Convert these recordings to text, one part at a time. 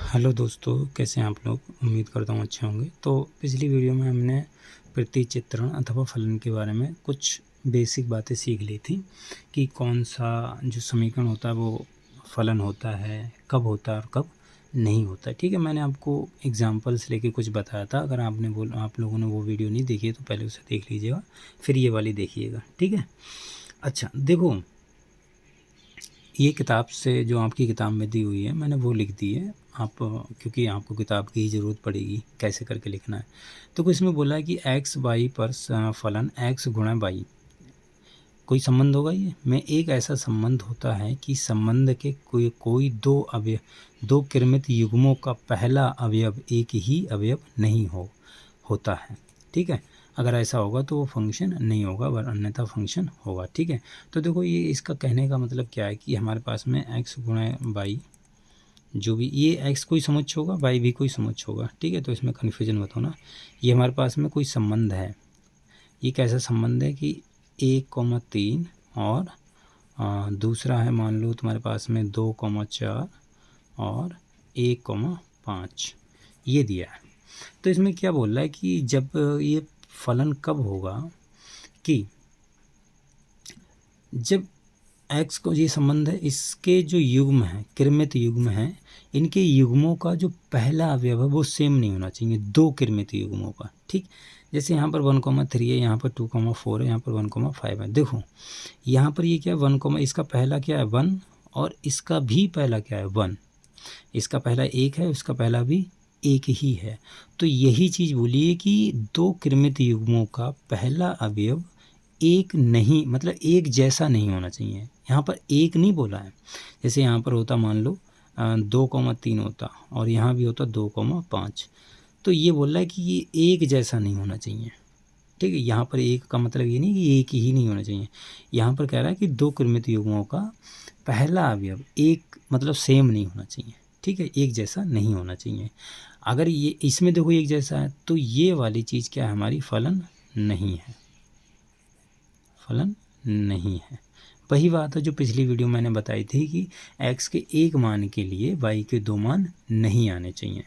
Hello दोस्तों, कैसे हैं आप लोग। उम्मीद करता हूँ अच्छे होंगे। तो पिछली वीडियो में हमने प्रतिचित्रण अथवा फलन के बारे में कुछ बेसिक बातें सीख ली थी कि कौन सा जो समीकरण होता है वो फलन होता है, कब होता है और कब नहीं होता है। ठीक है, मैंने आपको एग्जांपल्स लेके कुछ बताया था। अगर आप लोगों ने वो वीडियो नहीं देखी है तो पहले उसे देख लीजिएगा, फिर ये वाली देखिएगा। ठीक है, अच्छा देखो, ये किताब से जो आपकी किताब में दी हुई है मैंने वो लिख दी है। आप क्योंकि आपको किताब की ही ज़रूरत पड़ेगी कैसे करके लिखना है। तो इसमें बोला है कि एक्स वाई पर फलन एक्स गुणा वाई कोई संबंध होगा। ये में एक ऐसा संबंध होता है कि संबंध के कोई दो क्रमित युग्मों का पहला अवयव एक ही अवयव नहीं होता है। ठीक है, अगर ऐसा होगा तो वो फंक्शन नहीं होगा, वरना अन्यथा फंक्शन होगा। ठीक है, तो देखो ये इसका कहने का मतलब क्या है कि हमारे पास में एक्स गुणा वाई, जो भी ये एक्स कोई समुच्चय होगा, वाई भी कोई समुच्चय होगा। ठीक है, तो इसमें कन्फ्यूजन मत होना। ये हमारे पास में कोई संबंध है। ये कैसा संबंध है कि 1,3 और दूसरा है मान लो तुम्हारे पास में 2,4 और 1,5 ये दिया है। तो इसमें क्या बोल रहा है कि जब ये फलन कब होगा कि जब एक्स को ये संबंध है, इसके जो युग्म है, क्रमित युग्म है, इनके युग्मों का जो पहला अवयव है वो सेम नहीं होना चाहिए, दो क्रमित युग्मों का। ठीक, जैसे यहाँ पर 1,3 है, यहाँ पर 2,4 है, यहाँ पर 1,5 है। देखो यहाँ पर ये क्या है 1, इसका पहला क्या है 1 और इसका भी पहला क्या है 1। इसका पहला 1 है, उसका पहला भी 1 ही है। तो यही चीज़ बोलिए कि दो क्रमित युग्मों का पहला अवयव एक नहीं, मतलब एक जैसा नहीं होना चाहिए। यहाँ पर एक नहीं बोला है। जैसे यहाँ पर होता मान लो 2,3 होता और यहाँ भी होता 2,5, तो ये बोल रहा है कि ये एक जैसा नहीं होना चाहिए। ठीक है, यहाँ पर एक का मतलब ये नहीं कि एक ही नहीं होना चाहिए। यहाँ पर कह रहा है कि दो क्रमित युग्मों का पहला अवयव एक मतलब सेम नहीं होना चाहिए। ठीक है, एक जैसा नहीं होना चाहिए। अगर ये इसमें देखो एक जैसा है तो ये वाली चीज़ क्या है हमारी फलन नहीं है, फलन नहीं है। वही बात है जो पिछली वीडियो मैंने बताई थी कि x के एक मान के लिए y के दो मान नहीं आने चाहिए।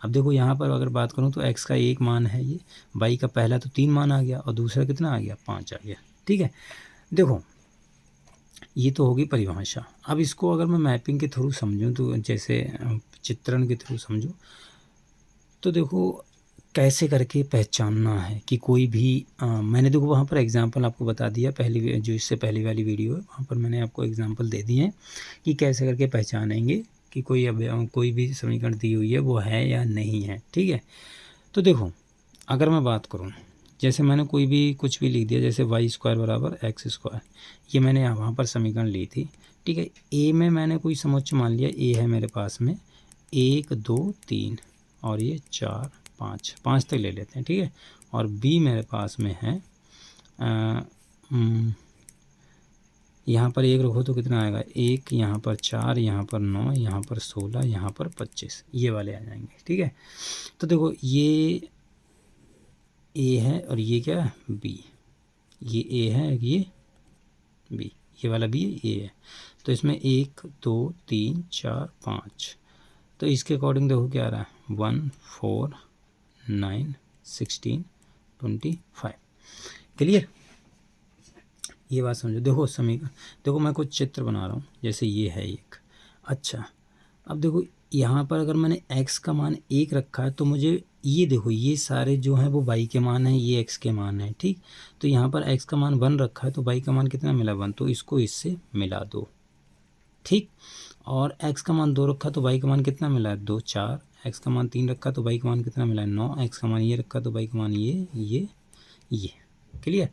अब देखो यहाँ पर अगर बात करूँ तो x का एक मान है ये, y का पहला तो 3 मान आ गया और दूसरा कितना आ गया 5 आ गया। ठीक है, देखो ये तो होगी परिभाषा। अब इसको अगर मैं मैपिंग के थ्रू समझूं, तो जैसे चित्रण के थ्रू समझूं, तो देखो कैसे करके पहचानना है कि कोई भी मैंने देखो वहाँ पर एग्जांपल आपको बता दिया। पहली जो इससे पहली वाली वीडियो है वहाँ पर मैंने आपको एग्जांपल दे दिए हैं कि कैसे करके पहचानेंगे कि कोई भी समीकरण दी हुई है वो है या नहीं है। ठीक है, तो देखो अगर मैं बात करूँ, जैसे मैंने कोई भी कुछ भी लिख दिया, जैसे y² बराबर x², ये मैंने वहाँ पर समीकरण ली थी। ठीक है, ए में मैंने कोई समुच्चय मान लिया, ए है मेरे पास में 1 2 3 और ये 4 5 तक ले लेते हैं। ठीक है, और बी मेरे पास में है यहाँ पर 1 रखो तो कितना आएगा 1, यहाँ पर 4, यहाँ पर 9, यहाँ पर 16, यहाँ पर 25, ये वाले आ जाएंगे। ठीक है, तो देखो ये ए है और ये क्या है बी, ये ए है ये बी, ये वाला बी है ए है। तो इसमें 1 2 3 4 5, तो इसके अकॉर्डिंग देखो क्या आ रहा है 1 4 9 16 25। क्लियर, ये बात समझो। देखो समीकरण, देखो मैं कुछ चित्र बना रहा हूँ, जैसे ये है एक। अच्छा, अब देखो यहाँ पर अगर मैंने x का मान 1 रखा है तो मुझे ये देखो ये सारे जो हैं वो y के मान हैं, ये x के मान हैं। ठीक, तो यहाँ पर x का मान 1 रखा है तो y का मान कितना मिला 1, तो इसको इससे मिला दो। ठीक, और x का मान 2 रखा तो y का मान कितना मिला है 2 4, x का मान 3 रखा तो y का मान कितना मिला है 9, x का मान ये रखा तो y का मान ये। क्लियर,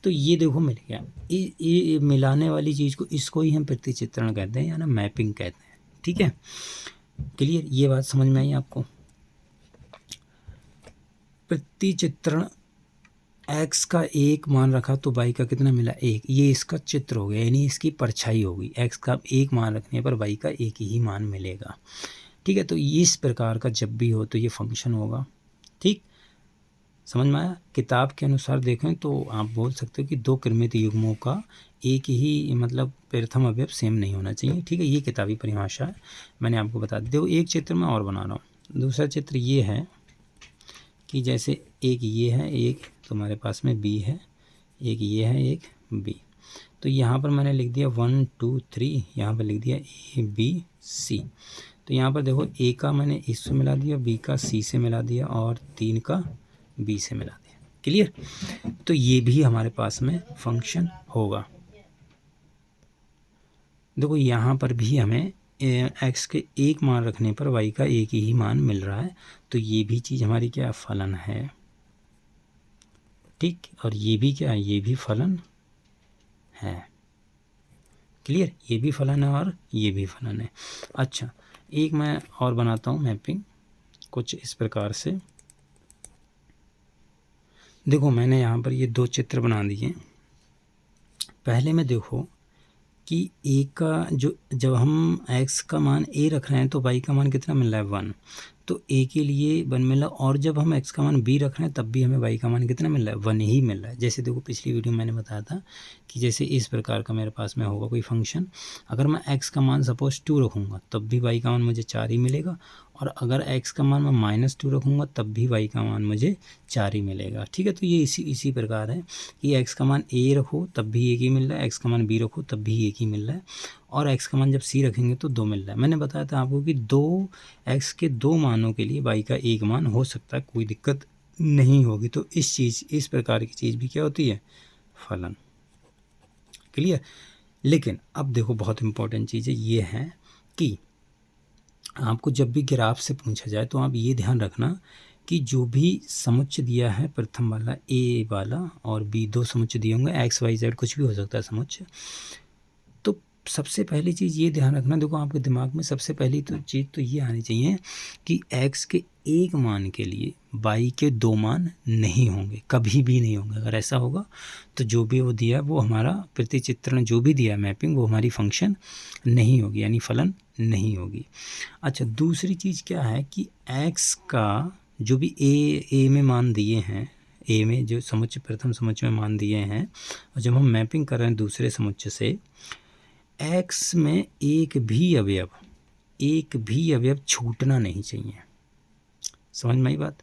तो ये देखो मिल गया। ये मिलाने वाली चीज़ को, इसको ही हम प्रतिचित्रण कहते हैं या ना मैपिंग कहते हैं। ठीक है, क्लियर, ये बात समझ में आई आपको। प्रतिचित्रण x का एक मान रखा तो y का कितना मिला 1, ये इसका चित्र हो गया, यानी इसकी परछाई होगी। x का एक मान रखने पर y का एक ही मान मिलेगा। ठीक है, तो इस प्रकार का जब भी हो तो ये फंक्शन होगा। ठीक, समझ में आया। किताब के अनुसार देखें तो आप बोल सकते हो कि दो क्रमित युग्मों का एक ही मतलब प्रथम अवयव सेम नहीं होना चाहिए, ठीक है। ये किताबी परिभाषा है, मैंने आपको बता दी। देखो एक चित्र मैं और बना रहा हूँ। दूसरा चित्र ये है कि जैसे एक ये है, एक तुम्हारे पास में बी है, एक ये है, एक बी। तो यहाँ पर मैंने लिख दिया 1 2 3, यहाँ पर लिख दिया ए बी सी। तो यहाँ पर देखो ए का मैंने इससे मिला दिया, बी का सी से मिला दिया और 3 का बी से मिला दिया। क्लियर? तो ये भी हमारे पास में फंक्शन होगा। देखो यहाँ पर भी हमें एक्स के एक मान रखने पर वाई का एक ही मान मिल रहा है, तो ये भी चीज़ हमारी क्या फलन है, ठीक। और ये भी क्या है, ये भी फलन है। क्लियर? ये भी फलन है और ये भी फलन है। अच्छा, एक मैं और बनाता हूँ मैपिंग कुछ इस प्रकार से। देखो मैंने यहाँ पर ये दो चित्र बना दिए। पहले में देखो कि ए का जो जब हम x का मान a रख रहे हैं तो y का मान कितना मिल रहा है 1, तो a के लिए 1 मिला, और जब हम x का मान b रख रहे हैं तब भी हमें y का मान कितना मिल रहा है 1 ही मिल रहा है। जैसे देखो पिछली वीडियो में मैंने बताया था कि जैसे इस प्रकार का मेरे पास में होगा कोई फंक्शन, अगर मैं x का मान सपोज 2 रखूँगा तब भी y का मान मुझे 4 ही मिलेगा, और अगर x का मान मैं -2 रखूँगा तब भी y का मान मुझे 4 ही मिलेगा, ठीक है। तो ये इसी प्रकार है कि x का मान a रखो तब भी 1 ही मिल रहा है, x का मान b रखो तब भी 1 ही मिल रहा है, और x का मान जब c रखेंगे तो 2 मिल रहा है। मैंने बताया था आपको कि x के दो मानों के लिए y का एक मान हो सकता है, कोई दिक्कत नहीं होगी। तो इस प्रकार की चीज़ भी क्या होती है, फलन। क्लियर? लेकिन अब देखो बहुत इंपॉर्टेंट चीज़ ये है कि आपको जब भी ग्राफ से पूछा जाए तो आप ये ध्यान रखना कि जो भी समुच्चय दिया है, प्रथम वाला ए वाला और बी, दो समुच्चय दिए होंगे, एक्स वाई जेड कुछ भी हो सकता है समुच्चय, तो सबसे पहली चीज़ ये ध्यान रखना, देखो आपके दिमाग में सबसे पहली तो चीज़ तो ये आनी चाहिए कि एक्स के एक मान के लिए वाई के दो मान नहीं होंगे, कभी भी नहीं होंगे। अगर ऐसा होगा तो जो भी वो दिया वो हमारा प्रतिचित्रण जो भी दिया मैपिंग वो हमारी फंक्शन नहीं होगी, यानी फलन नहीं होगी। अच्छा, दूसरी चीज़ क्या है कि एक्स का जो भी ए में मान दिए हैं, ए में जो समुच्चय प्रथम समुच्चय में मान दिए हैं, और जब हम मैपिंग कर रहे हैं दूसरे समुच्चय से, एक्स में एक भी अवयव छूटना नहीं चाहिए। समझ में आई बात?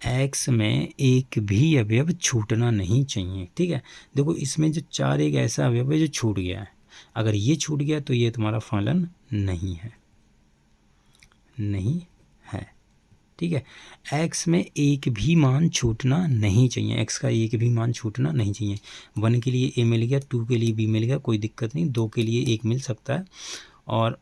एक्स में एक भी अवयव छूटना नहीं चाहिए, ठीक है। देखो इसमें जो 4 एक ऐसा अवयव है जो छूट गया है, अगर ये छूट गया तो ये तुम्हारा फलन नहीं है, ठीक है। एक्स में एक भी मान छूटना नहीं चाहिए, एक्स का एक भी मान छूटना नहीं चाहिए। 1 के लिए ए मिल गया, 2 के लिए बी मिल गया, कोई दिक्कत नहीं, 2 के लिए एक मिल सकता है और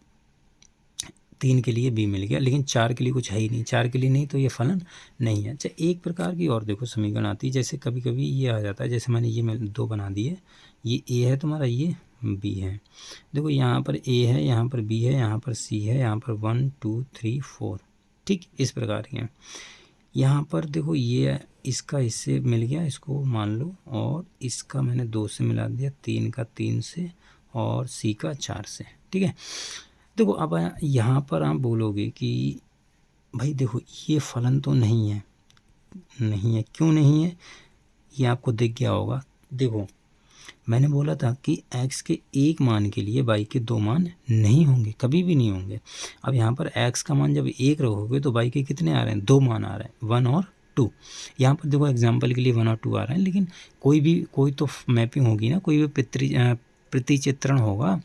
3 के लिए बी मिल गया, लेकिन 4 के लिए कुछ है ही नहीं, 4 के लिए नहीं तो ये फलन नहीं है। अच्छा, एक प्रकार की और देखो समीकरण आती है, जैसे कभी कभी ये आ जाता है, जैसे मैंने ये 2 बना दिए, ये ए है तुम्हारा, ये बी है। देखो यहाँ पर ए है, यहाँ पर बी है, यहाँ पर सी है, यहाँ पर 1 2 3 4, ठीक, इस प्रकार के हैं। यहाँ पर देखो ये इसका इससे मिल गया, इसको मान लो, और इसका मैंने 2 से मिला दिया, 3 का 3 से और सी का 4 से, ठीक है। देखो अब यहाँ पर आप बोलोगे कि भाई देखो ये फलन तो नहीं है, क्यों नहीं है, ये आपको दिख गया होगा। देखो मैंने बोला था कि x के एक मान के लिए y के दो मान नहीं होंगे, कभी भी नहीं होंगे। अब यहाँ पर x का मान जब 1 रखोगे तो y के कितने आ रहे हैं, 2 मान आ रहे हैं, 1 और 2। यहाँ पर देखो एग्जाम्पल के लिए 1 और 2 आ रहे हैं, लेकिन कोई तो मैपिंग होगी ना, कोई भी प्रतिचित्रण होगा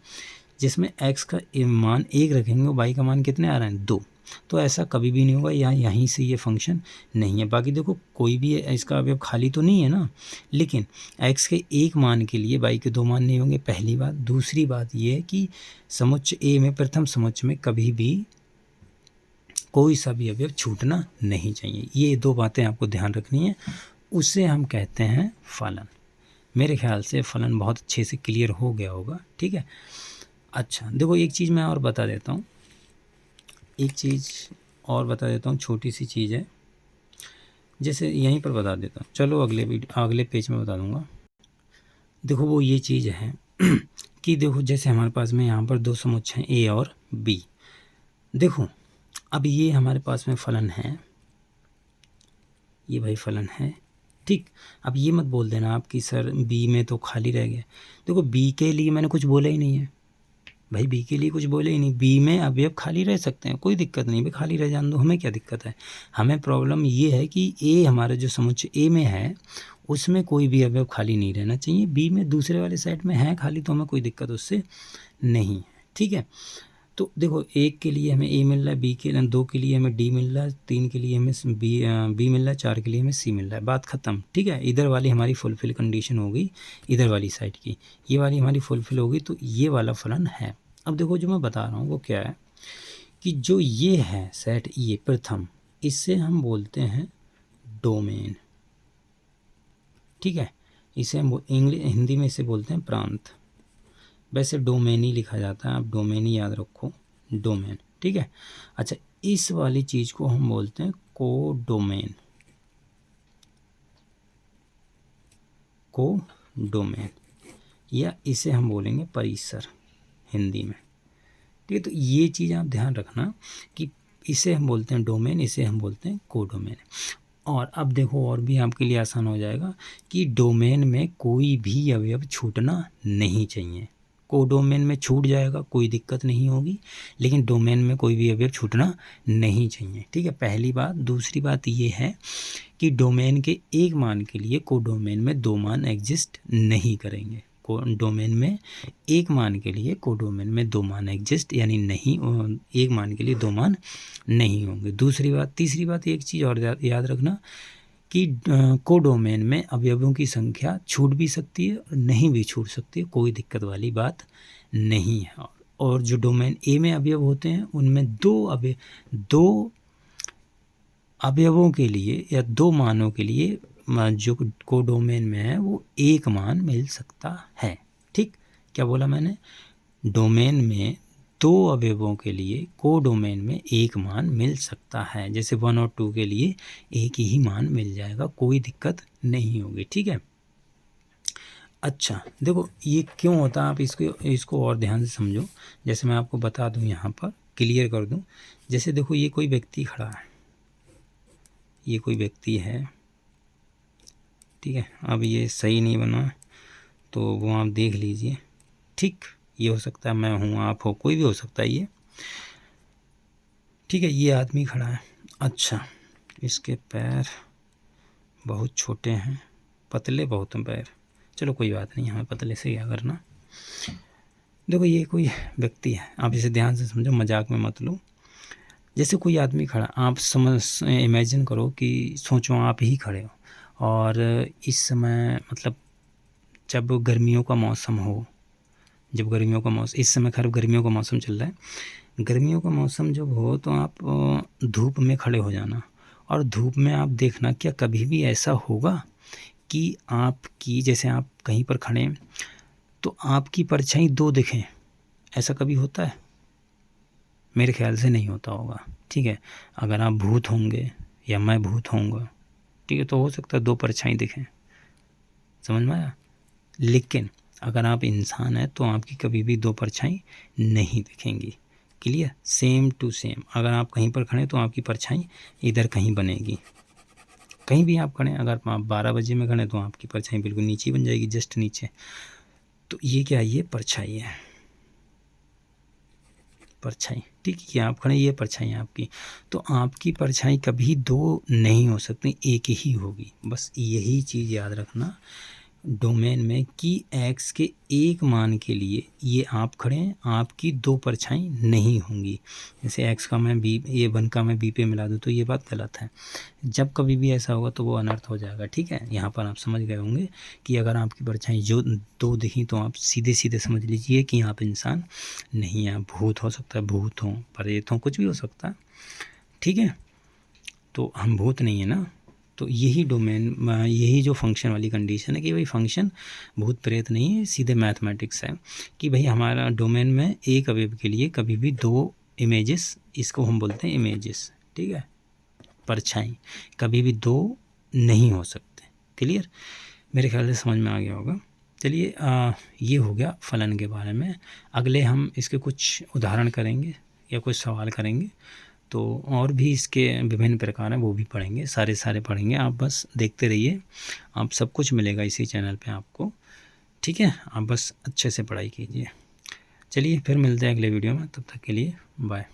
जिसमें x का मान 1 रखेंगे और y का मान कितने आ रहे हैं, 2। तो ऐसा कभी भी नहीं होगा, यहीं से ये फंक्शन नहीं है। बाकी देखो कोई भी इसका अवयव खाली तो नहीं है ना, लेकिन x के एक मान के लिए y के दो मान नहीं होंगे, पहली बात। दूसरी बात ये है कि समुच्चय ए में, प्रथम समुच्चय में कभी भी कोई सा भी अवयव छूटना नहीं चाहिए। ये 2 बातें आपको ध्यान रखनी है, उसे हम कहते हैं फलन। मेरे ख्याल से फलन बहुत अच्छे से क्लियर हो गया होगा, ठीक है। अच्छा देखो एक चीज़ मैं और बता देता हूँ, छोटी सी चीज़ है, जैसे यहीं पर बता देता हूँ, चलो अगले पेज में बता दूँगा। देखो वो ये चीज़ है कि देखो जैसे हमारे पास में यहाँ पर 2 समुच्चय हैं ए और बी। देखो अब ये हमारे पास में फलन है, ये भाई फलन है, ठीक। अब ये मत बोल देना आप कि सर बी में तो खाली रह गया। देखो बी के लिए मैंने कुछ बोला ही नहीं है भाई, बी के लिए कुछ बोले ही नहीं। बी में अवयव खाली रह सकते हैं, कोई दिक्कत नहीं भाई, खाली रह जाने दो, हमें क्या दिक्कत है। हमें प्रॉब्लम ये है कि ए हमारा जो समुच्चय ए में है उसमें कोई भी अवयव खाली नहीं रहना चाहिए। बी में दूसरे वाले साइड में है खाली, तो हमें कोई दिक्कत उससे नहीं है। ठीक है, तो देखो एक के लिए हमें ए मिल रहा है, बी के लिए 2 के लिए हमें डी मिल रहा है, 3 के लिए हमें बी मिल रहा है, 4 के लिए हमें सी मिल रहा है। बात ख़त्म। ठीक है, इधर वाली हमारी फुलफिल कंडीशन हो गई, इधर वाली साइड की ये वाली हमारी फुलफिल हो गई, तो ये वाला फलन है। अब देखो जो मैं बता रहा हूँ वो क्या है कि जो ये है सेट ये प्रथम, इससे हम बोलते हैं डोमेन। ठीक है, इसे हम हिंदी में इसे बोलते हैं प्रांत। वैसे डोमेन ही लिखा जाता है, आप डोमेन ही याद रखो, डोमेन। ठीक है, अच्छा इस वाली चीज़ को हम बोलते हैं कोडोमेन, कोडोमेन, या इसे हम बोलेंगे परिसर हिंदी में। ठीक है, तो ये चीज़ आप ध्यान रखना कि इसे हम बोलते हैं डोमेन, इसे हम बोलते हैं कोडोमेन। और अब देखो और भी आपके लिए आसान हो जाएगा कि डोमेन में कोई भी अवयव छूटना नहीं चाहिए। कोडोमेन में छूट जाएगा कोई दिक्कत नहीं होगी, लेकिन डोमेन में कोई भी अवयव छूटना नहीं चाहिए। ठीक है, पहली बात। दूसरी बात ये है कि डोमेन के एक मान के लिए कोडोमेन में 2 मान एग्जिस्ट नहीं करेंगे। डोमेन में एक मान के लिए कोडोमेन में 2 मान एग्जिस्ट यानी नहीं, एक मान के लिए 2 मान नहीं होंगे। दूसरी बात। तीसरी बात एक चीज़ और याद रखना कि कोडोमेन में अवयवों की संख्या छूट भी सकती है और नहीं भी छूट सकती है, कोई दिक्कत वाली बात नहीं है। और जो डोमेन ए में अवयव होते हैं उनमें दो अवयवों के लिए या 2 मानों के लिए जो कोडोमेन में है वो एक मान मिल सकता है। ठीक, क्या बोला मैंने? डोमेन में 2 अवयवों के लिए कोडोमेन में एक मान मिल सकता है। जैसे 1 और 2 के लिए एक ही मान मिल जाएगा, कोई दिक्कत नहीं होगी। ठीक है, अच्छा देखो ये क्यों होता है, आप इसको और ध्यान से समझो। जैसे मैं आपको बता दूं, यहाँ पर क्लियर कर दूं। जैसे देखो ये कोई व्यक्ति खड़ा है, ये कोई व्यक्ति है। ठीक है, अब ये सही नहीं बना तो वो आप देख लीजिए। ठीक, ये हो सकता है मैं हूँ, आप हो, कोई भी हो सकता है ये। ठीक है, ये आदमी खड़ा है। अच्छा, इसके पैर बहुत छोटे हैं, पतले बहुत हैं पैर। चलो कोई बात नहीं, हमें पतले से क्या करना। देखो ये कोई व्यक्ति है, आप इसे ध्यान से समझो, मजाक में मत लो। जैसे कोई आदमी खड़ा, आप इमेजिन करो कि सोचो आप ही खड़े हो और इस समय मतलब जब गर्मियों का मौसम हो, जब गर्मियों का मौसम, इस समय खैर गर्मियों का मौसम चल रहा है, गर्मियों का मौसम जब हो तो आप धूप में खड़े हो जाना और धूप में आप देखना, क्या कभी भी ऐसा होगा कि आपकी, जैसे आप कहीं पर खड़े तो आपकी परछाई 2 दिखें? ऐसा कभी होता है? मेरे ख्याल से नहीं होता होगा। ठीक है, अगर आप भूत होंगे या मैं भूत होऊंगा, ठीक है, तो हो सकता है 2 परछाई दिखें, समझ में आया। लेकिन अगर आप इंसान हैं तो आपकी कभी भी 2 परछाई नहीं दिखेंगी। Clear, same to same. अगर आप कहीं पर खड़े तो आपकी परछाई इधर कहीं बनेगी, कहीं भी आप खड़े। अगर आप 12 बजे में खड़े तो आपकी परछाई बिल्कुल नीचे बन जाएगी, जस्ट नीचे। तो ये क्या है? ये परछाई है, परछाई। ठीक है, ये आप खड़े, ये परछाई है आपकी। तो आपकी परछाई कभी 2 नहीं हो सकती, एक ही होगी। बस यही चीज़ याद रखना डोमेन में कि x के एक मान के लिए ये आप खड़े हैं, आपकी 2 परछाई नहीं होंगी। जैसे x का मैं b, ये 1 का मैं b पे मिला दूँ तो ये बात गलत है। जब कभी भी ऐसा होगा तो वो अनर्थ हो जाएगा। ठीक है, यहाँ पर आप समझ गए होंगे कि अगर आपकी परछाई जो 2 दिखी तो आप सीधे सीधे समझ लीजिए कि आप इंसान नहीं हैं, भूत हो सकता है, भूत हों, प्रेत हों, कुछ भी हो सकता है। ठीक है, तो हम भूत नहीं है ना। तो यही डोमेन, यही जो फंक्शन वाली कंडीशन है कि भाई फंक्शन भूत प्रेत नहीं है, सीधे मैथमेटिक्स है कि भाई हमारा डोमेन में एक अवयव के लिए कभी भी 2 इमेजेस, इसको हम बोलते हैं इमेजेस। ठीक है, परछाई कभी भी 2 नहीं हो सकते। क्लियर, मेरे ख्याल से समझ में आ गया होगा। चलिए ये हो गया फलन के बारे में। अगले हम इसके कुछ उदाहरण करेंगे या कुछ सवाल करेंगे। तो और भी इसके विभिन्न प्रकार हैं, वो भी पढ़ेंगे, सारे पढ़ेंगे। आप बस देखते रहिए, आप सब कुछ मिलेगा इसी चैनल पे आपको, ठीक है। आप बस अच्छे से पढ़ाई कीजिए। चलिए फिर मिलते हैं अगले वीडियो में, तब तक के लिए बाय।